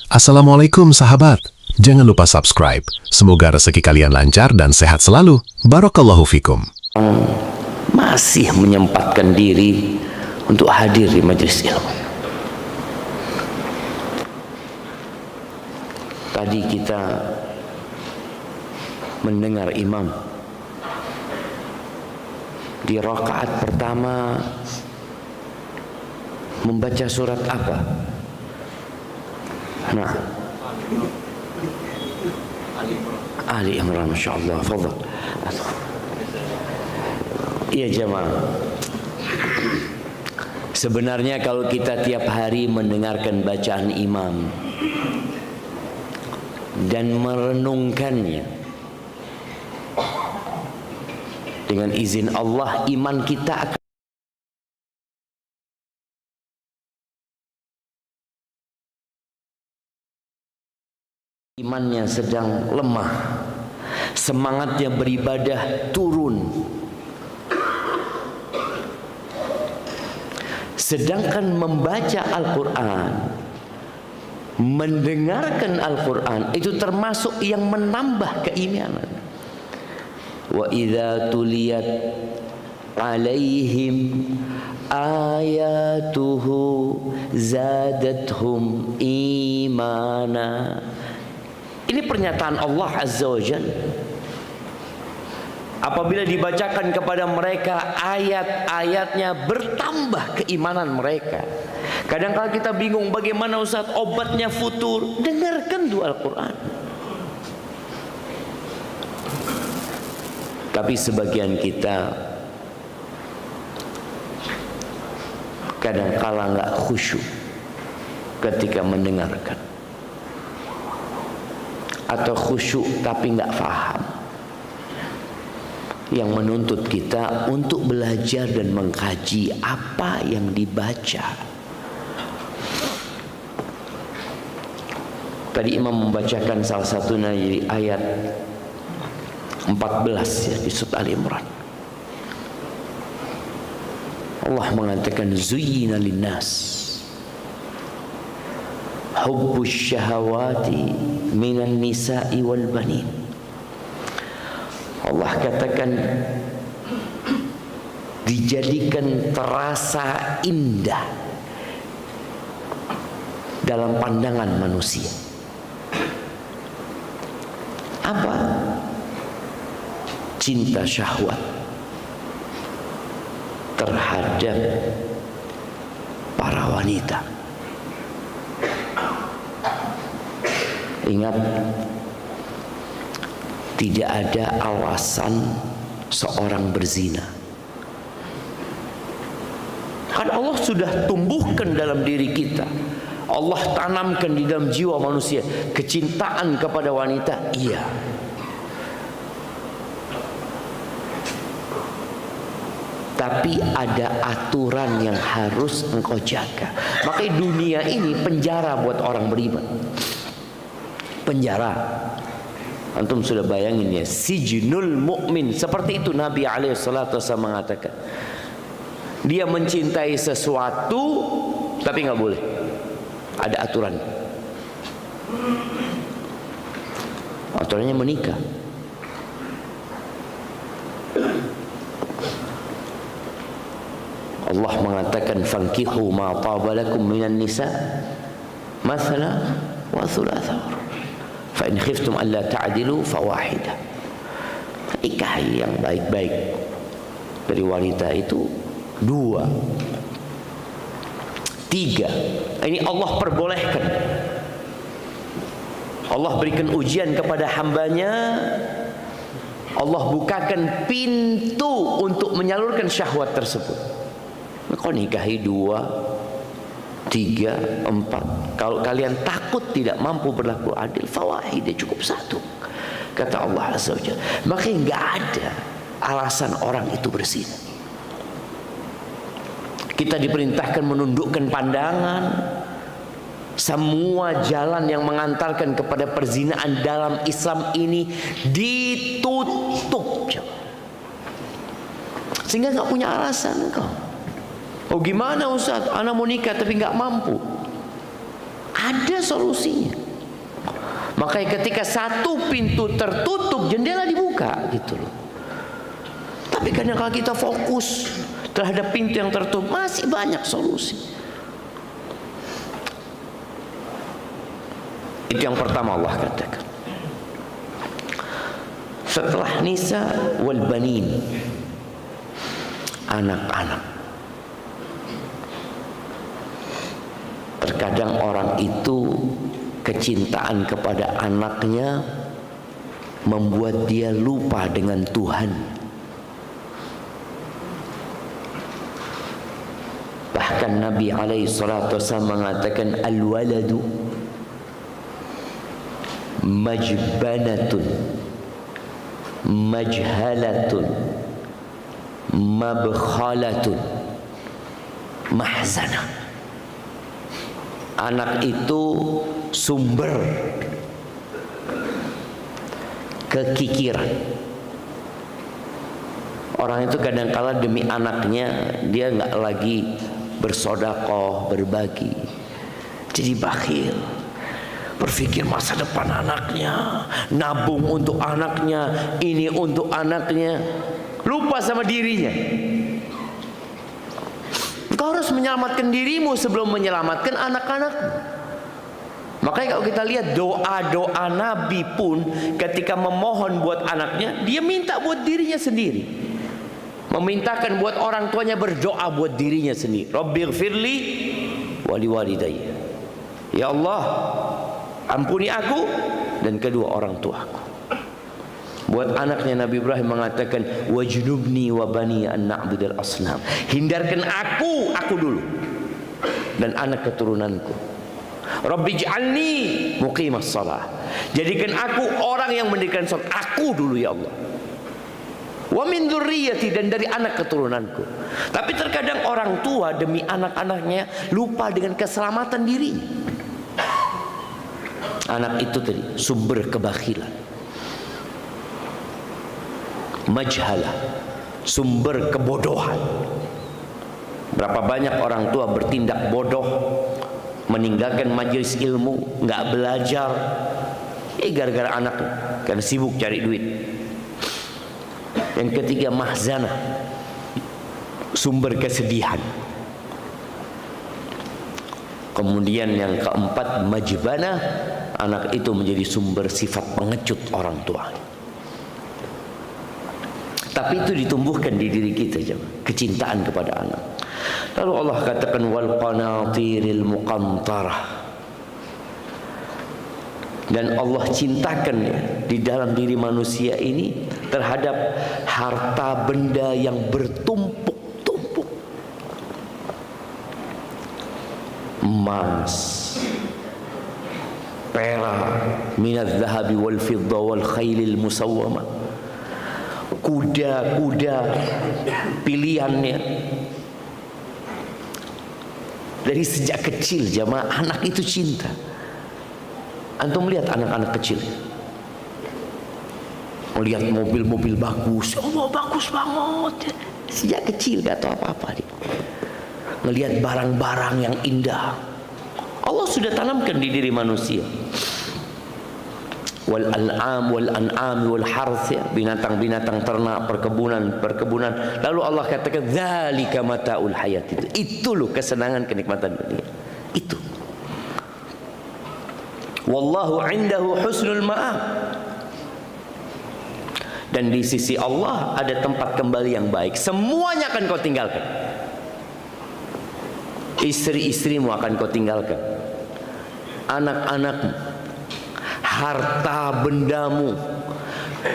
Assalamualaikum sahabat. Jangan lupa subscribe. Semoga rezeki kalian lancar dan sehat selalu. Barakallahu fikum. Masih menyempatkan diri untuk hadir di majelis ilmu. Tadi kita mendengar imam di rakaat pertama membaca surat apa? Nah, Ali Imran, masyaallah. Fadhal. Iya jemaah. Sebenarnya kalau kita tiap hari mendengarkan bacaan imam dan merenungkannya, dengan izin Allah iman kita akan imannya sedang lemah, semangatnya beribadah turun. Sedangkan membaca Al-Quran, mendengarkan Al-Quran itu termasuk yang menambah keimanan. Wa idza tuliyat alaihim ayatuhu zadathum imana. Ini pernyataan Allah Azza wa Jalla. Apabila dibacakan kepada mereka ayat-ayatnya, bertambah keimanan mereka. Kadang-kadang kita bingung bagaimana Ustaz obatnya futur. Dengarkan dua Al-Quran. Tapi sebagian kita kadang-kala nggak khusyuk ketika mendengarkan, atau khusyuk tapi nggak faham, yang menuntut kita untuk belajar dan mengkaji apa yang dibaca. Tadi imam membacakan salah satunya dari ayat 14 ya, di surat Al-Imran. Allah mengatakan zuyyina linnas hubbus syahawati minan nisa'i wal banin. Allah katakan dijadikan terasa indah dalam pandangan manusia. Apa? Cinta syahwat terhadap para wanita. Ingat, tidak ada alasan seorang berzina. Kan Allah sudah tumbuhkan dalam diri kita, Allah tanamkan di dalam jiwa manusia kecintaan kepada wanita. Iya. Tapi ada aturan yang harus engkau jaga. Makanya dunia ini penjara buat orang beriman. Penjara. Antum sudah bayangin ya, sijnul mukmin. Seperti itu Nabi alaihissalatu wassalam mengatakan. Dia mencintai sesuatu tapi nggak boleh. Ada aturan. Aturannya menikah. Allah mengatakan fankihu ma tabalakum minan nisa mathala wa thulatha fa in khiftum alla ta'dilu fawahida. Nikahi yang baik-baik dari wanita itu 2, 3. Ini Allah perbolehkan. Allah berikan ujian kepada hambanya. Allah bukakan pintu untuk menyalurkan syahwat tersebut. Kau nikahi 2, 3, 4. Kalau kalian takut tidak mampu berlaku adil, fawahidah, cukup 1. Kata Allah Azza wa Jalla. Makanya nggak ada alasan orang itu berzina. Kita diperintahkan menundukkan pandangan. Semua jalan yang mengantarkan kepada perzinaan dalam Islam ini ditutup, sehingga nggak punya alasan kau. Oh gimana Ustaz, anak mau nikah tapi nggak mampu. Ada solusinya. Makanya ketika satu pintu tertutup, jendela dibuka gitu loh. Tapi kadang kalau kita fokus terhadap pintu yang tertutup, masih banyak solusi. Itu yang pertama Allah katakan. Setelah nisa wal banin, anak-anak. Terkadang orang itu kecintaan kepada anaknya membuat dia lupa dengan Tuhan. Bahkan Nabi alaihi salatu wasallam mengatakan al-waladu majbanatun majhalatun mabkhalatun mahzanah. Anak itu sumber kekikiran. Orang itu kadang-kala demi anaknya dia nggak lagi bersedekah, berbagi, jadi bakhil. Berpikir masa depan anaknya, nabung untuk anaknya, ini untuk anaknya, lupa sama dirinya. Engkau harus menyelamatkan dirimu sebelum menyelamatkan anak-anakmu. Makanya kalau kita lihat doa-doa Nabi pun ketika memohon buat anaknya, dia minta buat dirinya sendiri. Memintakan buat orang tuanya, berdoa buat dirinya sendiri. Rabbighfirli wa liwalidayya. Ya Allah, ampuni aku dan kedua orang tuaku. Buat anaknya Nabi Ibrahim mengatakan wajnubni wa bani an na'budal asnam. Hindarkan aku dulu dan anak keturunanku. Rabbi ij'alni muqimas shalah. Jadikan aku orang yang mendirikan salat. Aku dulu ya Allah. Wa min dzurriyyati, dan dari anak keturunanku. Tapi terkadang orang tua demi anak-anaknya lupa dengan keselamatan dirinya. Anak itu tadi sumber kebakhilan. Majhalah, sumber kebodohan. Berapa banyak orang tua bertindak bodoh, meninggalkan majelis ilmu, nggak belajar, gara-gara anak, karena sibuk cari duit. Yang ketiga mahzanah, sumber kesedihan. Kemudian yang keempat majbanah, anak itu menjadi sumber sifat pengecut orang tua. Tapi itu ditumbuhkan di diri kita, kecintaan kepada anak. Lalu Allah katakan wal qanatiril muqantarah, dan Allah cintakan di dalam diri manusia ini terhadap harta benda yang bertumpuk-tumpuk. Emas, perak, minadz zahabi wal fidda wal khailil musawwamah, kuda-kuda pilihannya. Dari sejak kecil jamaah, anak itu cinta. Antum lihat anak-anak kecil, melihat mobil-mobil bagus, oh bagus banget. Sejak kecil gak tahu apa-apa dia. Melihat barang-barang yang indah, Allah sudah tanamkan di diri manusia. Wal an'am wal an'am wal harth, ya, binatang-binatang ternak, perkebunan. Lalu Allah katakan dzalika mataul hayat, itu loh kesenangan kenikmatan dunia. Itu. Wallahu indahu husnul ma'ab. Dan di sisi Allah ada tempat kembali yang baik. Semuanya akan kau tinggalkan. Istri-istrimu akan kau tinggalkan, anak-anakmu, harta bendamu,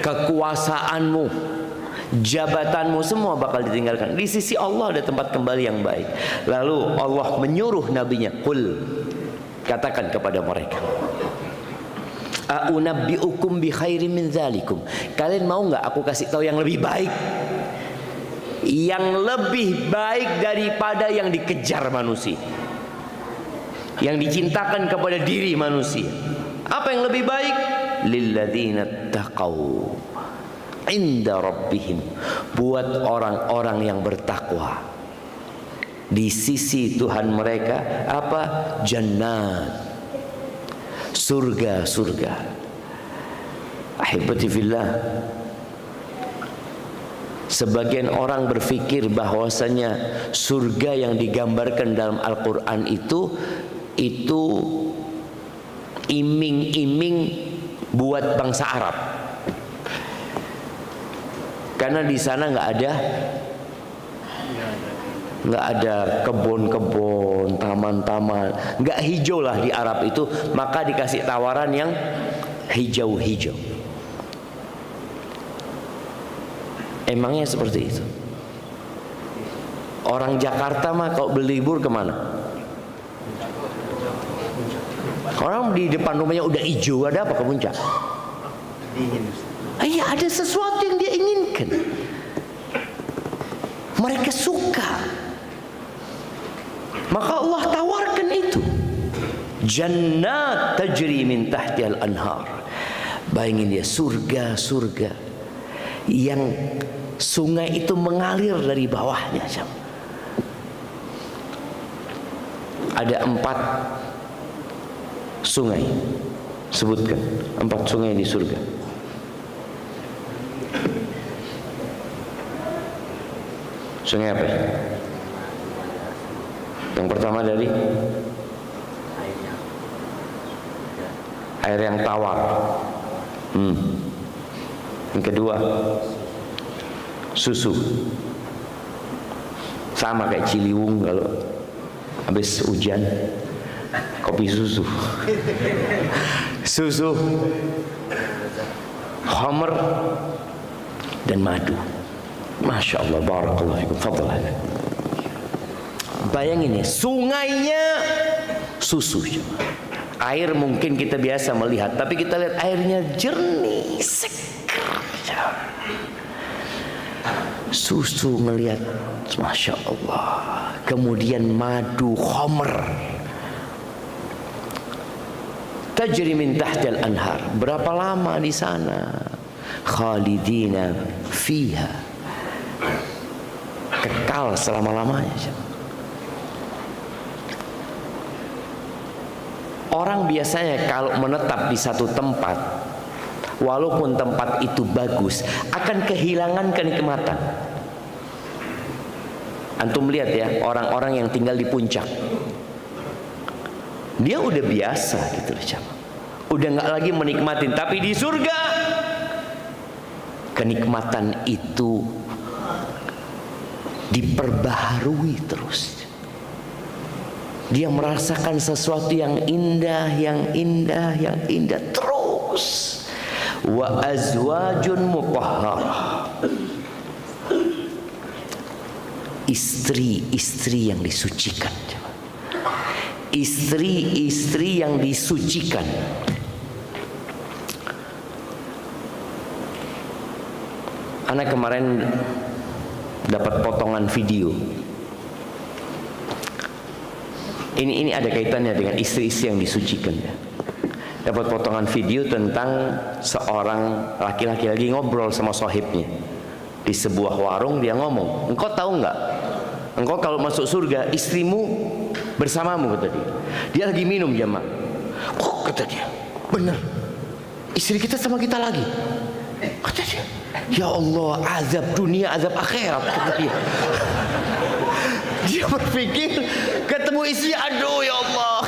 kekuasaanmu, jabatanmu, semua bakal ditinggalkan. Di sisi Allah ada tempat kembali yang baik. Lalu Allah menyuruh nabinya, qul, katakan kepada mereka, a'unabbi'ukum bi khairin min dzalikum. Kalian mau nggak aku kasih tahu yang lebih baik? Yang lebih baik daripada yang dikejar manusia, yang dicintakan kepada diri manusia. Apa yang lebih baik? Lilladzina taqaw inda rabbihim, buat orang-orang yang bertakwa di sisi Tuhan mereka. Apa? Jannat, surga. Ahibati fillah, sebagian orang berpikir bahwasanya surga yang digambarkan dalam Al-Quran itu iming-iming buat bangsa Arab. Karena di sana nggak ada kebun-kebun, taman-taman, nggak hijau lah di Arab itu, maka dikasih tawaran yang hijau-hijau. Emangnya seperti itu? Orang Jakarta mah kalau berlibur kemana? Orang di depan rumahnya udah hijau, ada apa ke puncak? Iya, ada sesuatu yang dia inginkan. Mereka suka. Maka Allah tawarkan itu. Jannat tajri min tahtihal anhar. Bayangin dia, surga yang sungai itu mengalir dari bawahnya. Ada 4 sungai. Sebutkan 4 sungai di surga. Sungai apa? Yang pertama dari air yang tawar. Yang kedua susu. Sama kayak Ciliwung kalau habis hujan, kopi susu. Susu, khamr, dan madu. Masya Allah, barakallahu fikum, fadlah. Bayangin ya, sungainya susu. Air mungkin kita biasa melihat, tapi kita lihat airnya jernih, segar. Susu melihat, Masya Allah. Kemudian madu, khamr. Tajri min tahtil anhar. Berapa lama di sana? Khalidina fiha. Kekal selama-lamanya. Orang biasanya kalau menetap di satu tempat, walaupun tempat itu bagus, akan kehilangan kenikmatan. Antum lihat ya, orang-orang yang tinggal di puncak, dia udah biasa gitu loh, udah nggak lagi menikmatin. Tapi di surga, kenikmatan itu diperbaharui terus. Dia merasakan sesuatu yang indah terus. Wa azwajun mutahharah. Istri-istri yang disucikan. Istri-istri yang disucikan. Anak kemarin dapat potongan video. Ini ada kaitannya dengan istri-istri yang disucikan ya. Dapat potongan video tentang seorang laki-laki lagi ngobrol sama sahibnya di sebuah warung. Dia ngomong, engkau tahu nggak? Engkau kalau masuk surga istrimu bersamamu, kata dia. Dia lagi minum jamaah. Oh, kata dia, benar. Istri kita sama kita lagi. Kata dia, ya Allah, azab dunia, azab akhirat, kata dia. Dia berpikir ketemu istri, aduh ya Allah.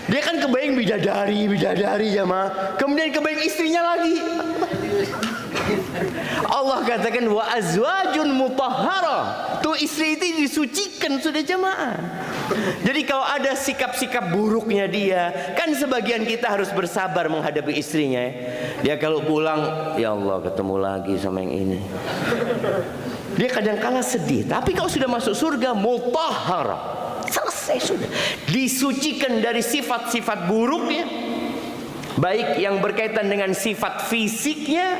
Dia kan kebayang bidadari jamaah. Kemudian kebayang istrinya lagi. Allah katakan wa azwajun mutahhara. Tuh istri itu disucikan sudah jamaah. Jadi kalau ada sikap-sikap buruknya dia, kan sebagian kita harus bersabar menghadapi istrinya ya. Dia kalau pulang, ya Allah ketemu lagi sama yang ini. Dia kadang-kala sedih. Tapi kalau sudah masuk surga, mutahhara, selesai sudah. Disucikan dari sifat-sifat buruknya, baik yang berkaitan dengan sifat fisiknya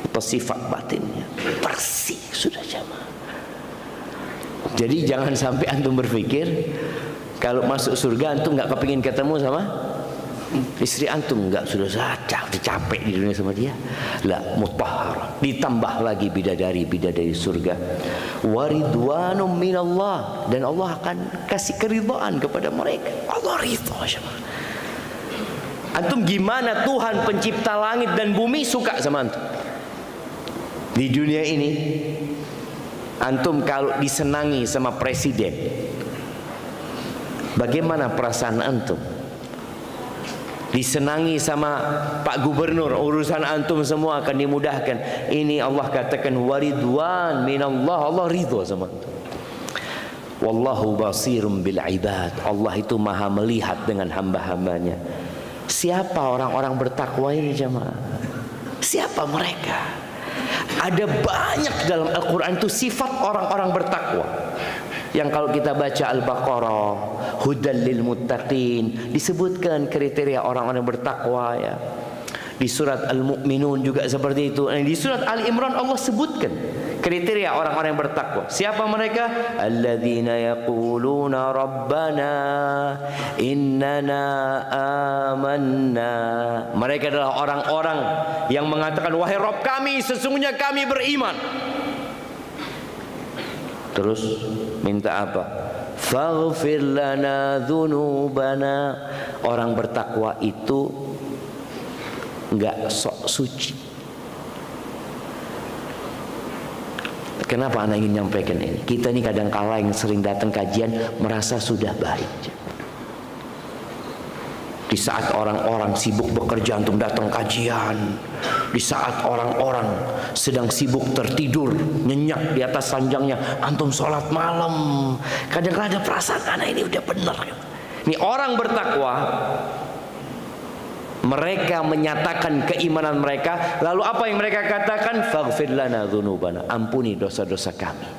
atau sifat batinnya. Bersih sudah jamaah. Jadi jangan sampai antum berpikir kalau masuk surga antum nggak kepingin ketemu sama istri antum, enggak, sudah capek di dunia sama dia. La mutahhar, ditambah lagi bidadari surga. Waridwanum minallah, dan Allah akan kasih keridhaan kepada mereka. Allah ridha. Antum gimana Tuhan pencipta langit dan bumi suka sama antum? Di dunia ini antum kalau disenangi sama presiden, bagaimana perasaan antum? Disenangi sama Pak Gubernur, urusan antum semua akan dimudahkan. Ini Allah katakan waridwan minallah, Allah ridho sama antum. Wallahu basirum bil ibad, Allah itu maha melihat dengan hamba-hambanya. Siapa orang-orang bertakwa ini jemaah? Siapa mereka? Ada banyak dalam Al-Quran itu sifat orang-orang bertakwa, yang kalau kita baca Al-Baqarah, hudal lil muttaqin, disebutkan kriteria orang-orang bertakwa ya. Di surat Al-Mu'minun juga seperti itu. Di surat Ali Imran Allah sebutkan kriteria orang-orang yang bertakwa. Siapa mereka? Alladzina yaquluna rabbana innana amanna. Mereka adalah orang-orang yang mengatakan, wahai Rabb kami, sesungguhnya kami beriman. Terus minta apa? Faghfir lana dzunubana. Orang bertakwa itu enggak sok suci. Kenapa anak ingin nyampaikan ini? Kita ini kadang kala yang sering datang kajian merasa sudah baik. Di saat orang-orang sibuk bekerja antum datang kajian. Di saat orang-orang sedang sibuk tertidur nyenyak di atas ranjangnya, antum sholat malam. Kadang-kadang ada perasaan anak ini udah benar. Ini orang bertakwa, mereka menyatakan keimanan mereka, lalu apa yang mereka katakan? Faghfir lana dzunubana, ampuni dosa-dosa kami.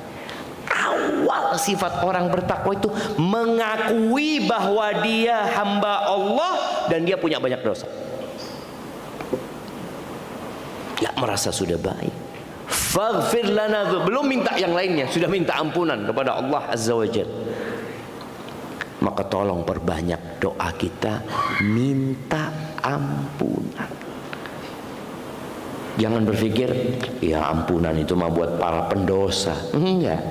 Awal sifat orang bertakwa itu mengakui bahwa dia hamba Allah dan dia punya banyak dosa. Ya merasa sudah baik. Faghfir lana, belum minta yang lainnya, sudah minta ampunan kepada Allah Azza wa Jalla. Maka tolong perbanyak doa kita minta ampunan. Jangan berpikir ya ampunan itu mah buat para pendosa. Enggak.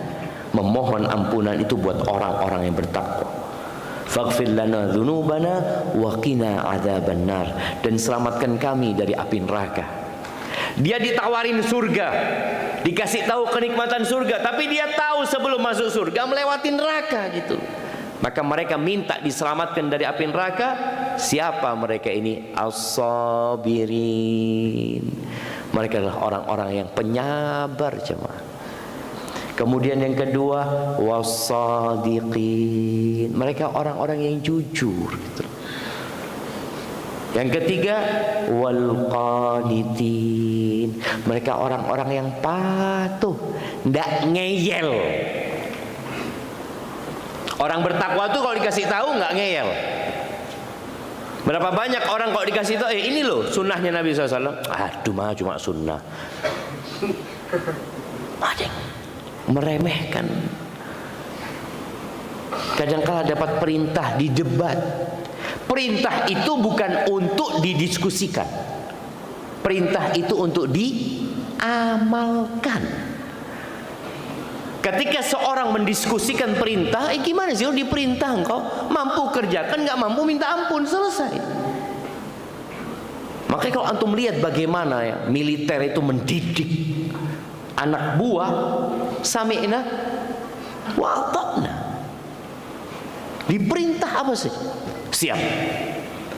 Memohon ampunan itu buat orang-orang yang bertakwa. Faghfir lana dzunubana wa qina adzabannar, dan selamatkan kami dari api neraka. Dia ditawarin surga, dikasih tahu kenikmatan surga, tapi dia tahu sebelum masuk surga melewati neraka gitu. Maka mereka minta diselamatkan dari api neraka. Siapa mereka ini? As-sabirin. Mereka adalah orang-orang yang penyabar jemaah. Kemudian yang kedua, was-sadiqin. Mereka orang-orang yang jujur gitu. Yang ketiga, wal qanitin. Mereka orang-orang yang patuh, ndak ngeyel. Orang bertakwa itu kalau dikasih tahu nggak ngeyel. Berapa banyak orang kalau dikasih tahu, ini loh sunnahnya Nabi SAW. Aduh mah cuma sunnah. Ada yang meremehkan. Kadang-kala dapat perintah di debat. Perintah itu bukan untuk didiskusikan. Perintah itu untuk diamalkan. Ketika seorang mendiskusikan perintah, gimana sih? Diperintah engkau mampu kerjakan, nggak mampu minta ampun, selesai. Makanya kalau antum lihat bagaimana ya militer itu mendidik anak buah, sami'na wa ata'na. Diperintah apa sih? Siap.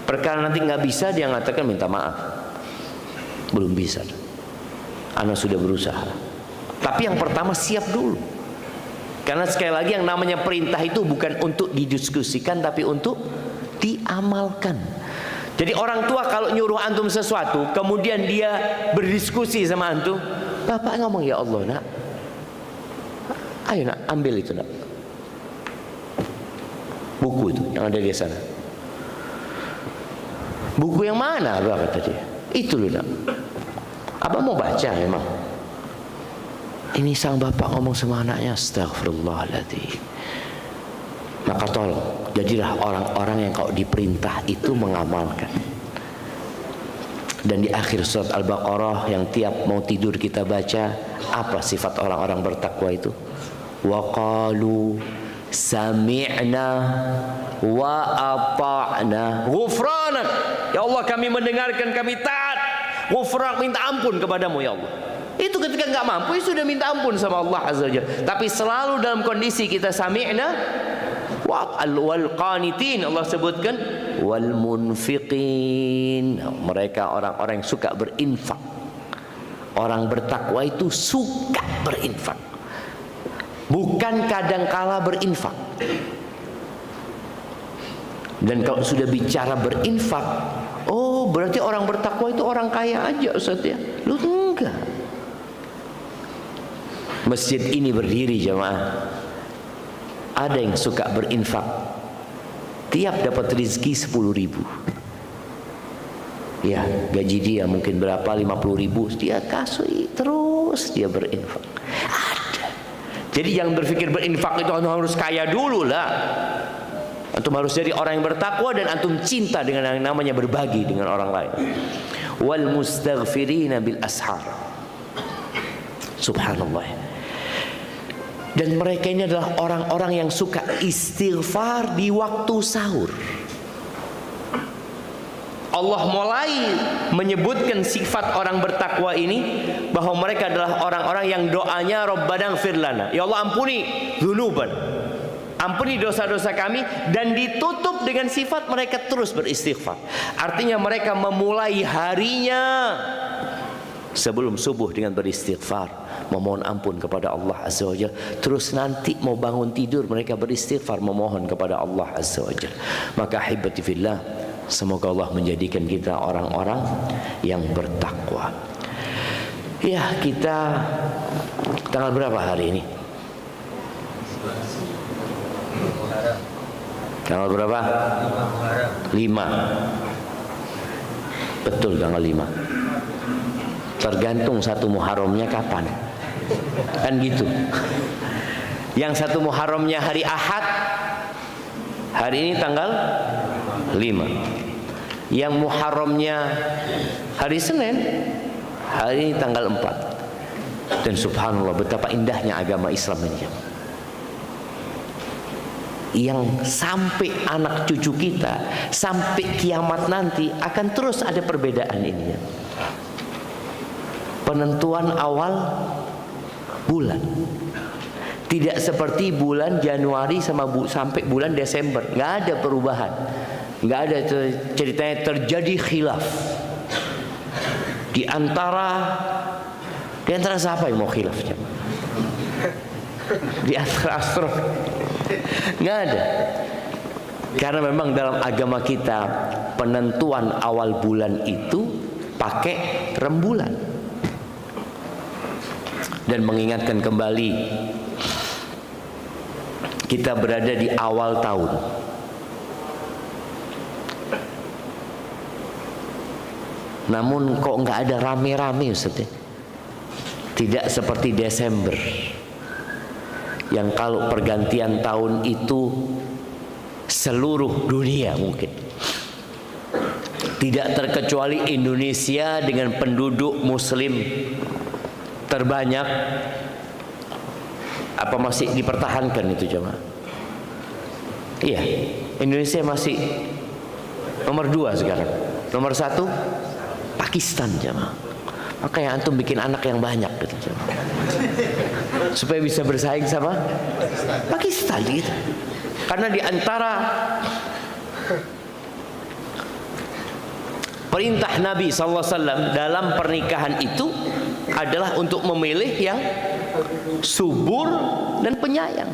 Perkara nanti nggak bisa, dia mengatakan minta maaf. Belum bisa. Anak sudah berusaha. Tapi yang pertama siap dulu. Karena sekali lagi yang namanya perintah itu bukan untuk didiskusikan, tapi untuk diamalkan. Jadi orang tua kalau nyuruh antum sesuatu, kemudian dia berdiskusi sama antum, bapak ngomong, ya Allah nak, ayo nak ambil itu nak, buku itu yang ada di sana. Buku yang mana abah, kata dia. Itu loh nak, abah mau baca memang. Ini sang bapak ngomong sama anaknya, astagfirullahaladzim. Maka tolong, jadilah orang-orang yang kalau diperintah itu mengamalkan. Dan di akhir surat Al-Baqarah yang tiap mau tidur kita baca, apa sifat orang-orang bertakwa itu? Wa qalu sami'na wa ata'na ghufranak. Ya Allah, kami mendengarkan, kami taat. Ghufran, minta ampun kepadamu ya Allah. Itu ketika nggak mampu, sudah minta ampun sama Allah Azza wa Jalla. Tapi selalu dalam kondisi kita sami'na wal qanitin. Allah sebutkan wal munfiqin. Mereka orang-orang yang suka berinfak. Orang bertakwa itu suka berinfak, bukan kadangkala berinfak. Dan kalau sudah bicara berinfak, oh berarti orang bertakwa itu orang kaya aja Ustaz ya. Lu enggak. Masjid ini berdiri jemaah, ada yang suka berinfak, tiap dapat rezeki 10.000. Ya, gaji dia mungkin berapa, 50.000, dia kasih terus, dia berinfak. Ada. Jadi yang berpikir berinfak itu harus kaya dulu lah. Antum harus jadi orang yang bertakwa dan antum cinta dengan yang namanya berbagi dengan orang lain. Wal mustaghfirina bil ashar. Subhanallah. Dan mereka ini adalah orang-orang yang suka istighfar di waktu sahur. Allah mulai menyebutkan sifat orang bertakwa ini, bahwa mereka adalah orang-orang yang doanya Rabbana ighfir lana, ya Allah ampuni dzunuban, ampuni dosa-dosa kami. Dan ditutup dengan sifat mereka terus beristighfar. Artinya mereka memulai harinya sebelum subuh dengan beristighfar, memohon ampun kepada Allah Azza wa Jalla. Terus nanti mau bangun tidur mereka beristighfar, memohon kepada Allah Azza wa Jalla. Maka ahibati fillah, semoga Allah menjadikan kita orang-orang yang bertakwa. Ya, kita tanggal berapa hari ini? Tanggal berapa? 5. Betul, tanggal 5. Tergantung 1 Muharramnya kapan. Kan gitu. Yang 1 Muharramnya hari Ahad, hari ini tanggal 5. Yang Muharramnya hari Senin, hari ini tanggal 4. Dan subhanallah, betapa indahnya agama Islam ini, yang sampai anak cucu kita, sampai kiamat nanti akan terus ada perbedaan ini ya. Penentuan awal bulan tidak seperti bulan Januari sampai bulan Desember, nggak ada perubahan, nggak ada ceritanya terjadi khilaf di antara siapa yang mau khilafnya? Di antara astronom nggak ada. Karena memang dalam agama kita penentuan awal bulan itu pakai rembulan. Dan mengingatkan kembali, kita berada di awal tahun. Namun kok nggak ada rame-rame Ustaz ya? Tidak seperti Desember, yang kalau pergantian tahun itu seluruh dunia mungkin, tidak terkecuali Indonesia dengan penduduk muslim terbanyak. Apa masih dipertahankan itu jemaah? Iya, Indonesia masih nomor 2 sekarang. Nomor 1 Pakistan jemaah. Makanya antum bikin anak yang banyak gitu jemaah, supaya bisa bersaing sama Pakistan gitu. Karena di antara perintah Nabi SAW dalam pernikahan itu adalah untuk memilih yang subur dan penyayang.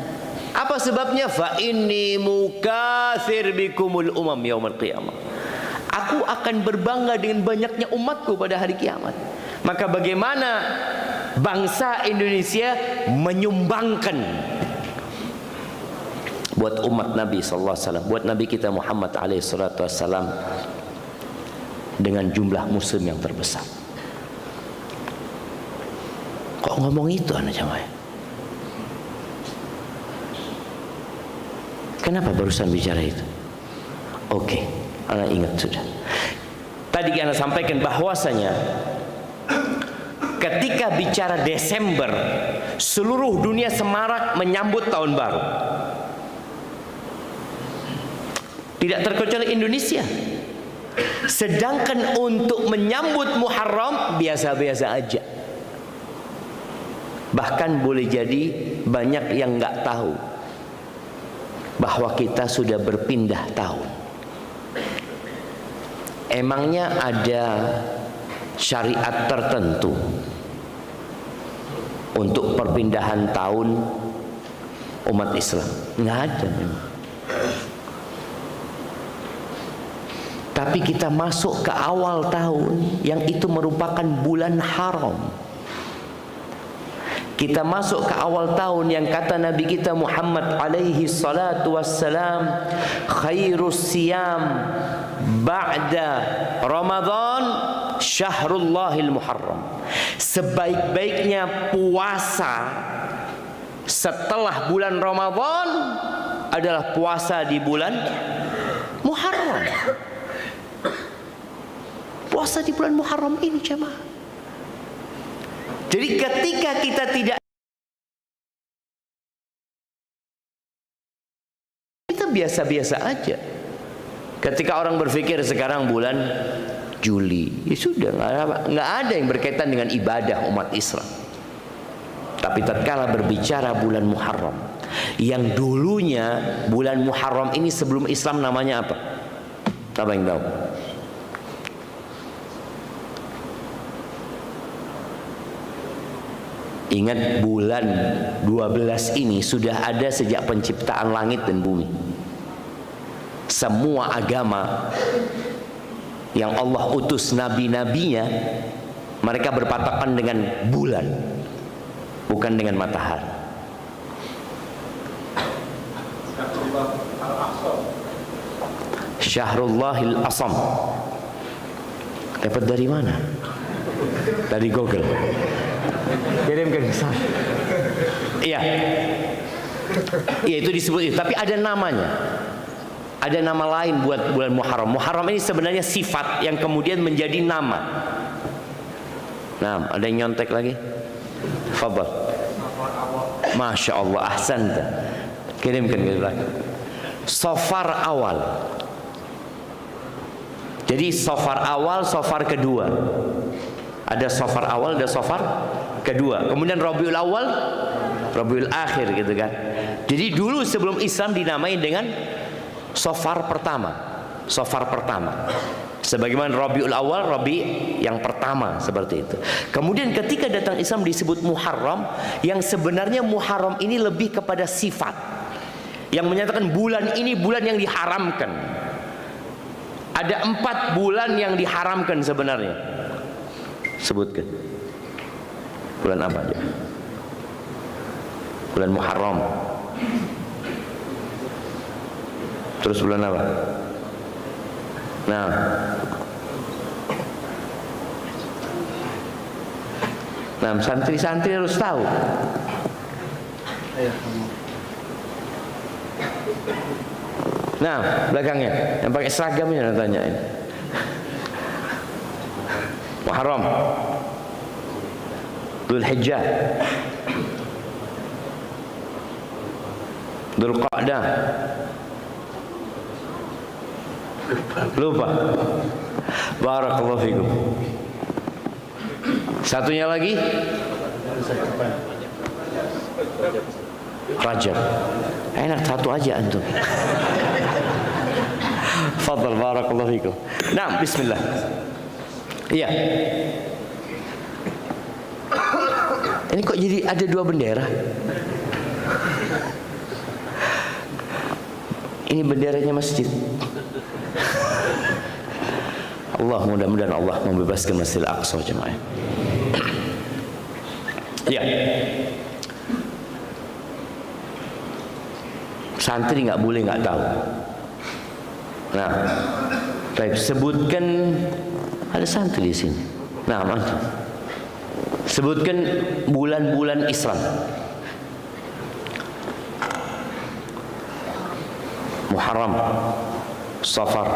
Apa sebabnya? Fa inni mukatsir bikumul umam yaumil qiyamah. Aku akan berbangga dengan banyaknya umatku pada hari kiamat. Maka bagaimana bangsa Indonesia menyumbangkan buat umat Nabi sallallahu alaihi wasallam, buat Nabi kita Muhammad alaihi salatu wasallam, dengan jumlah muslim yang terbesar. Kok ngomong itu anak jamaah? Kenapa barusan bicara itu? Oke, anak ingat sudah. Tadi anak sampaikan bahwasanya ketika bicara Desember, seluruh dunia semarak menyambut tahun baru. Tidak terkecuali Indonesia. Sedangkan untuk menyambut Muharram biasa-biasa aja. Bahkan boleh jadi banyak yang nggak tahu bahwa kita sudah berpindah tahun. Emangnya ada syariat tertentu untuk perpindahan tahun umat Islam? Nggak ada memang. Tapi kita masuk ke awal tahun yang itu merupakan bulan haram. Kita masuk ke awal tahun yang kata Nabi kita Muhammad alaihi salatu wassalam, khairus siyam ba'da Ramadan syahrullahil muharram. Sebaik-baiknya puasa setelah bulan Ramadan adalah puasa di bulan Muharram. Puasa di bulan Muharram ini jemaah. Jadi ketika kita tidak, kita biasa-biasa aja. Ketika orang berpikir sekarang bulan Juli, ya sudah nggak ada yang berkaitan dengan ibadah umat Islam. Tapi tatkala berbicara bulan Muharram, yang dulunya bulan Muharram ini sebelum Islam namanya apa? Apa yang tahu? Ingat, bulan 12 ini sudah ada sejak penciptaan langit dan bumi. Semua agama yang Allah utus nabi-nabinya, mereka berpatokan dengan bulan, bukan dengan matahari. Syahrullahil Asam. Dapat dari mana? Dari Google. Kirimkan ke sana. Iya. Iya, itu disebut itu, tapi ada namanya. Ada nama lain buat bulan Muharram. Muharram ini sebenarnya sifat yang kemudian menjadi nama. Nah, ada yang nyontek lagi? Fadhal. Masya Allah, ahsanta. Kirimkan ke belakang. Safar awal. Jadi safar awal, safar kedua. Ada safar awal, ada safar kedua. Kemudian Rabiul Awal, Rabiul Akhir gitu kan. Jadi dulu sebelum Islam dinamai dengan safar pertama. Safar pertama. Sebagaimana Rabiul Awal, Rabi yang pertama, seperti itu. Kemudian ketika datang Islam disebut Muharram, yang sebenarnya Muharram ini lebih kepada sifat yang menyatakan bulan ini bulan yang diharamkan. Ada 4 bulan yang diharamkan sebenarnya. Sebutkan. Bulan apa aja? Bulan Muharram. Terus bulan apa? Nah, santri-santri harus tahu. Nah, belakangnya yang pakai seragam ini tanyain. Muharram, Dzulhijjah, Dzulqa'dah. Lupa. Barakallahu fikum. Satunya lagi Rajab. Enak, satu aja antum. Fadhal, barakallahu fikum. Nah, bismillah. Iya. Ini kok jadi ada 2 bendera? Ini benderanya masjid. Allah, mudah-mudahan Allah membebaskan Masjidil Aqsa jemaah. Iya. Santri nggak boleh nggak tahu. Nah, baik, sebutkan. Ada santri di sini. Nah, mantap. Sebutkan bulan-bulan Islam. Muharram, Safar,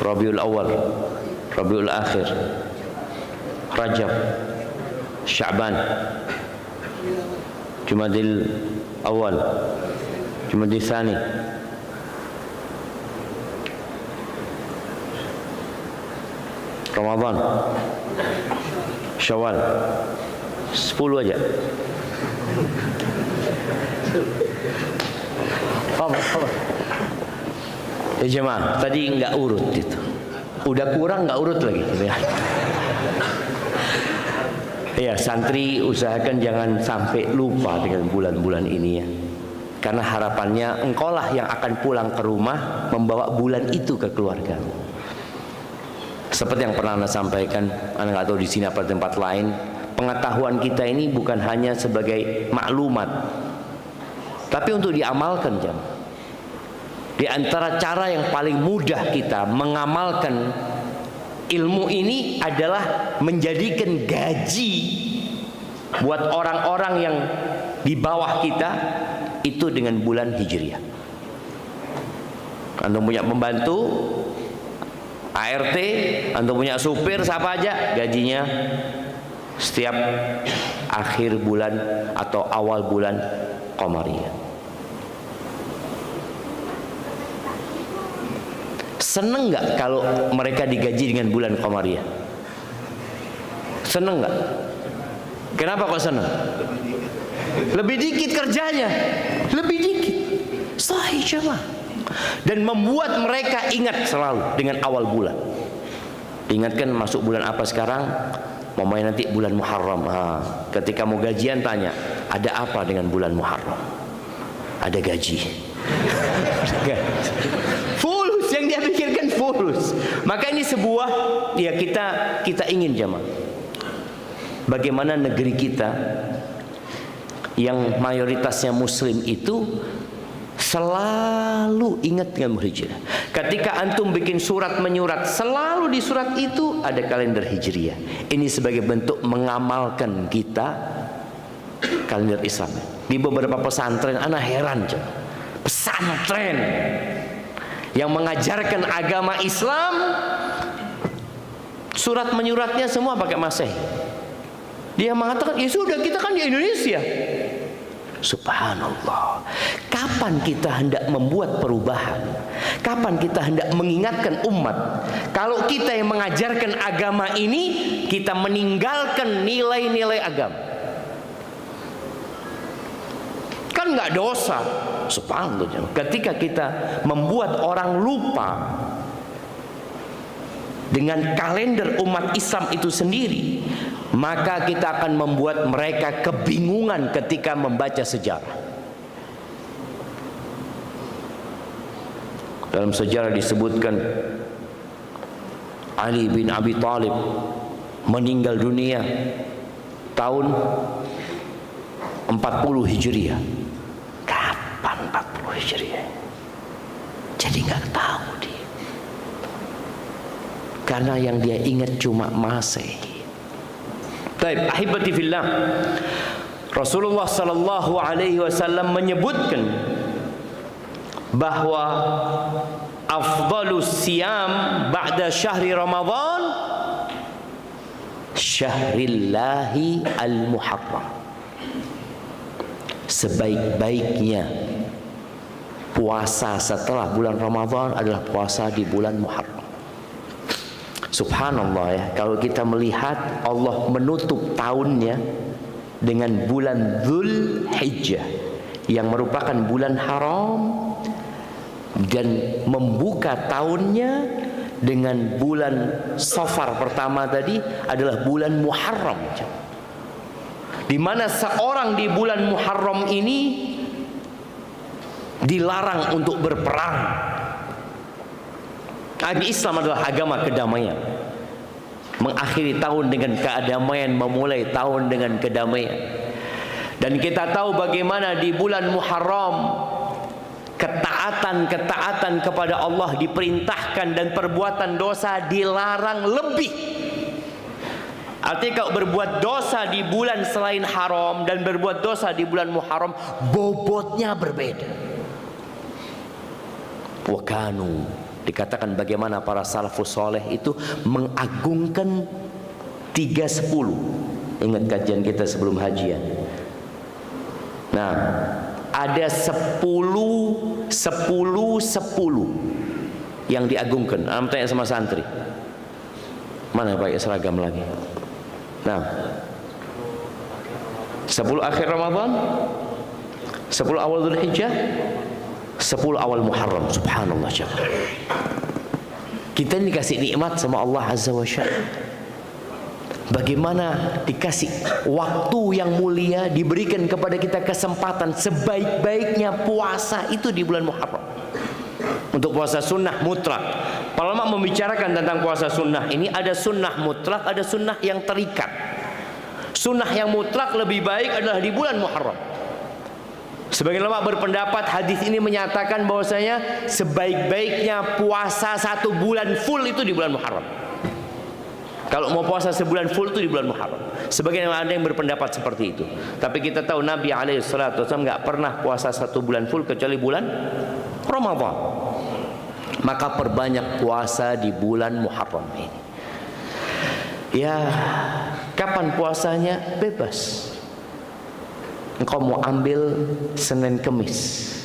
Rabiul Awal, Rabiul Akhir, Rajab, Sya'ban, Jumadil Awal, Jumadil Tsani, Ramadan, Syawal, 10 aja. Apa? Ya jemaah, tadi nggak urut itu. Udah kurang nggak urut lagi. Ya, santri usahakan jangan sampai lupa dengan bulan-bulan ini ya. Karena harapannya engkaulah yang akan pulang ke rumah membawa bulan itu ke keluarga. Seperti yang pernah Anda sampaikan, Anda nggak tahu di sini apa tempat lain, pengetahuan kita ini bukan hanya sebagai maklumat, tapi untuk diamalkan jemaah. Di antara cara yang paling mudah kita mengamalkan ilmu ini adalah menjadikan gaji buat orang-orang yang di bawah kita itu dengan bulan Hijriah. Antum punya pembantu, ART, antum punya supir, siapa aja, gajinya setiap akhir bulan atau awal bulan Qamariyah. Seneng nggak kalau mereka digaji dengan bulan Qamariyah? Seneng nggak? Kenapa kok seneng? Lebih dikit kerjanya, lebih dikit. Sahih jemaah. Dan membuat mereka ingat selalu dengan awal bulan. Ingatkan masuk bulan apa sekarang? Mamanya nanti bulan Muharram. Ketika mau gajian tanya, ada apa dengan bulan Muharram? Ada gaji. Fulus yang dia pikirkan fulus. Maka ini sebuah ya kita ingin jemaah. Bagaimana negeri kita yang mayoritasnya muslim itu selalu ingat dengan Hijriah. Ketika antum bikin surat menyurat, selalu di surat itu ada kalender Hijriah. Ini sebagai bentuk mengamalkan kita kalender Islam. Di beberapa pesantren, anak heran jemaah. Pesantren yang mengajarkan agama Islam, surat menyuratnya semua pakai Masehi. Dia mengatakan, ya sudah, kita kan di Indonesia. Subhanallah. Kapan kita hendak membuat perubahan? Kapan kita hendak mengingatkan umat? Kalau kita yang mengajarkan agama ini, kita meninggalkan nilai-nilai agama. Kan nggak dosa. Subhanallah. Ketika kita membuat orang lupa dengan kalender umat Islam itu sendiri, maka kita akan membuat mereka kebingungan ketika membaca sejarah. Dalam sejarah disebutkan Ali bin Abi Thalib meninggal dunia tahun 40 Hijriah. Kapan 40 Hijriah? Jadi nggak tahu dia. Karena yang dia ingat cuma Masehi. Baik, ahibati fillah. Rasulullah sallallahu alaihi wasallam menyebutkan bahwa afdalus siyam ba'da syahri Ramadan syahrillahi al-muharram. Sebaik-baiknya puasa setelah bulan Ramadan adalah puasa di bulan Muharram. Subhanallah ya, kalau kita melihat Allah menutup tahunnya dengan bulan Dzul Hijjah yang merupakan bulan haram, dan membuka tahunnya dengan bulan Safar pertama tadi adalah bulan Muharram, di mana seorang di bulan Muharram ini dilarang untuk berperang. Agama Islam adalah agama kedamaian. Mengakhiri tahun dengan kedamaian, memulai tahun dengan kedamaian. Dan kita tahu bagaimana di bulan Muharram ketaatan kepada Allah diperintahkan dan perbuatan dosa dilarang lebih. Artinya kalau berbuat dosa di bulan selain haram dan berbuat dosa di bulan Muharram, bobotnya berbeda. Wakanu, dikatakan bagaimana para salafus soleh itu mengagungkan 3-10. Ingat kajian kita sebelum hajian. Nah, ada 10 yang diagungkan. Tanya sama santri, Mana pakai seragam lagi? Nah, 10 akhir Ramadan, 10 awal Dzulhijjah, 10 awal Muharram. Subhanallah jemaah. Kita ini dikasih nikmat sama Allah Azza wa Jalla. Bagaimana dikasih waktu yang mulia, diberikan kepada kita kesempatan sebaik-baiknya puasa itu di bulan Muharram. Untuk puasa sunnah mutlak. Para ulama membicarakan tentang puasa sunnah ini, ada sunnah mutlak, ada sunnah yang terikat. Sunnah yang mutlak lebih baik adalah di bulan Muharram. Sebagian ulama berpendapat hadis ini menyatakan bahwasanya sebaik-baiknya puasa 1 bulan full itu di bulan Muharram. Kalau mau puasa sebulan full itu di bulan Muharram. Sebagian ada yang berpendapat seperti itu. Tapi kita tahu Nabi SAW nggak pernah puasa 1 bulan full kecuali bulan Ramadan. Maka perbanyak puasa di bulan Muharram ini. Ya, kapan puasanya? Bebas. Engkau mau ambil Senin Kemis,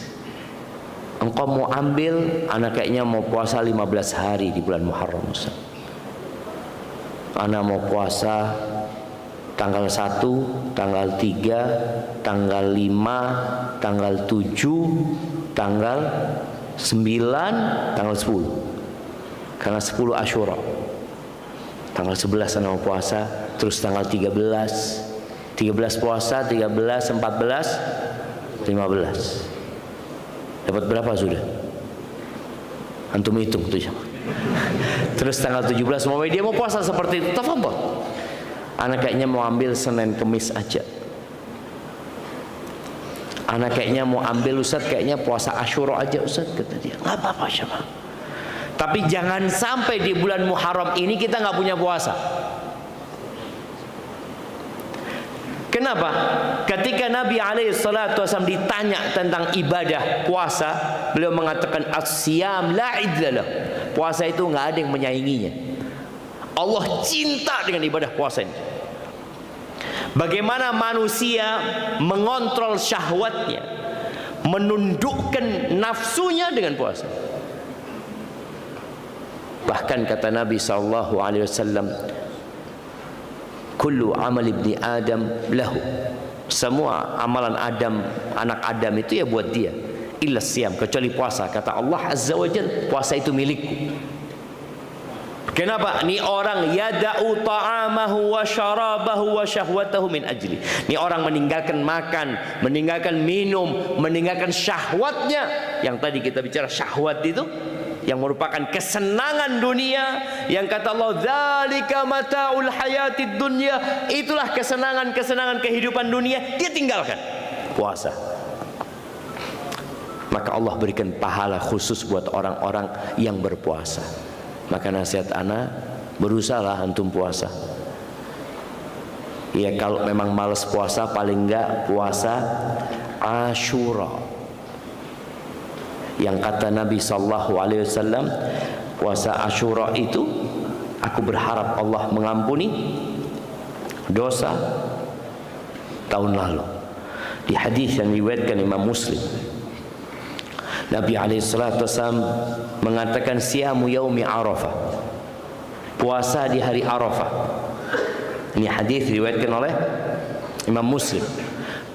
engkau mau ambil, anak kayaknya mau puasa 15 hari di bulan Muharram. Anak mau puasa tanggal 1, tanggal 3, tanggal 5, tanggal 7, tanggal 9, tanggal 10. Karena 10 Asyura. Tanggal 11 anak mau puasa, terus tanggal 13 puasa, 13, 14, 15. Dapat berapa sudah? Antum hitung tuh. Terus tanggal 17 mau dia mau puasa seperti itu, tafadhol. Anak kayaknya mau ambil Senin Kemis aja. Anak kayaknya mau ambil, Ustaz kayaknya puasa Asyura aja Ustaz, kata dia. Enggak apa-apa siapa. Tapi jangan sampai di bulan Muharram ini kita nggak punya puasa. Kenapa? Ketika Nabi SAW ditanya tentang ibadah puasa, beliau mengatakan as-siyam la idlalah. Puasa itu nggak ada yang menyainginya. Allah cinta dengan ibadah puasa ini. Bagaimana manusia mengontrol syahwatnya, menundukkan nafsunya dengan puasa. Bahkan kata Nabi SAW, kullu amal ibni Adam lahu. Semua amalan Adam, anak Adam itu ya buat dia. Illa siyam, kecuali puasa. Kata Allah Azza wa Jalla, puasa itu milikku. Kenapa? Ini orang yada'u ta'amahu wa syarabahu wa syahwatahu min ajli. Ini orang meninggalkan makan, meninggalkan minum, meninggalkan syahwatnya. Yang tadi kita bicara syahwat itu yang merupakan kesenangan dunia, yang kata Allah dzalika mataul hayatid dunya, itulah kesenangan-kesenangan kehidupan dunia, dia tinggalkan puasa. Maka Allah berikan pahala khusus buat orang-orang yang berpuasa. Maka nasihat ana, berusahalah antum puasa. Ya kalau memang malas puasa, paling enggak puasa Asyura. Yang kata Nabi SAW, puasa Asyura itu aku berharap Allah mengampuni dosa tahun lalu. Di hadis yang diriwayatkan Imam Muslim, Nabi SAW mengatakan siyamu yaumi Arafah, puasa di hari Arafah. Ini hadis diriwayatkan oleh Imam Muslim.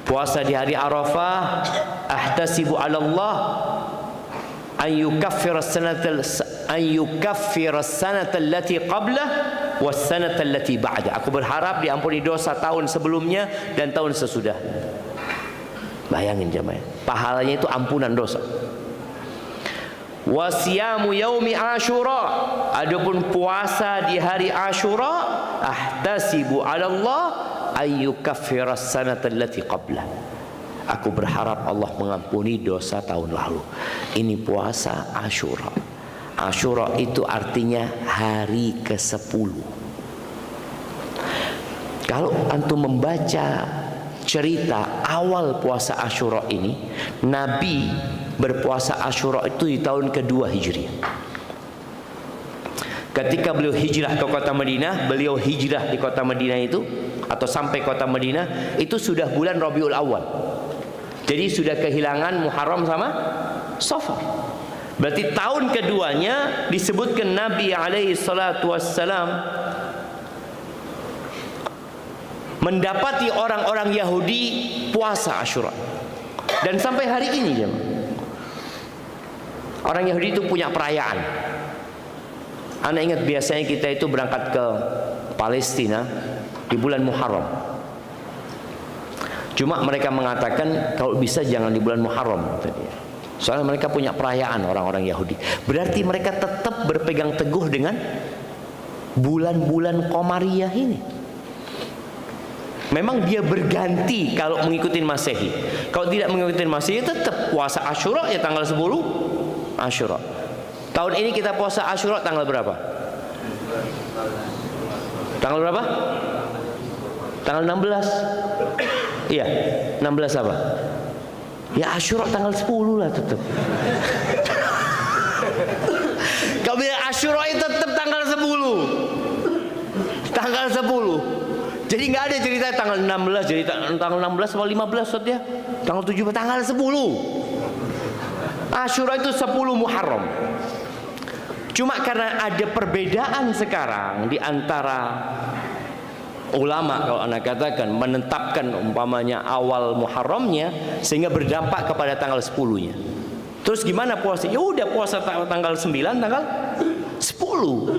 Puasa di hari Arafah, ahtasibu 'ala Allah an yukaffira as-sanata allati qablah was sanata allati ba'da. Aku berharap diampuni dosa tahun sebelumnya dan tahun sesudah. Bayangin jemaah, pahalanya itu ampunan dosa. Wasiyamu yaumi Asyura, adapun puasa di hari Asyura, ahtasibu 'ala Allah ayyukaffira as-sanata allati qablah. Aku berharap Allah mengampuni dosa tahun lalu. Ini puasa Asyura. Asyura itu artinya hari ke-10. Kalau antum membaca cerita awal puasa Asyura ini, Nabi berpuasa Asyura itu di tahun kedua Hijriah. Ketika beliau hijrah ke kota Madinah, beliau hijrah di kota Madinah itu, atau sampai kota Madinah itu sudah bulan Rabiul Awal. Jadi sudah kehilangan Muharram sama Safar. Berarti tahun keduanya disebutkan Nabi alaihi salatu wassalam mendapati orang-orang Yahudi puasa Asyura. Dan sampai hari ini orang Yahudi itu punya perayaan. Anda ingat biasanya kita itu berangkat ke Palestina di bulan Muharram. Cuma mereka mengatakan kalau bisa jangan di bulan Muharram tadi. Soalnya mereka punya perayaan orang-orang Yahudi. Berarti mereka tetap berpegang teguh dengan bulan-bulan Qamariyah ini. Memang dia berganti kalau mengikuti Masehi. Kalau tidak mengikuti Masehi tetap puasa Asyura ya tanggal 10 Asyura. Tahun ini kita puasa Asyura tanggal berapa? Tanggal berapa? Tanggal 16. Iya, 16 apa? Ya Asyura tanggal 10 lah tetap. Kalau bilang Asyura itu tetap tanggal 10. Tanggal 10. Jadi nggak ada cerita tanggal 16, jadi tanggal 16 atau 15 saja. Tanggal 7, tanggal 10. Asyura itu 10 Muharram. Cuma karena ada perbedaan sekarang di antara ulama, kalau Anda katakan menetapkan umpamanya awal Muharramnya sehingga berdampak kepada tanggal 10-nya. Terus gimana puasa? Ya udah puasa tanggal 9, tanggal 10.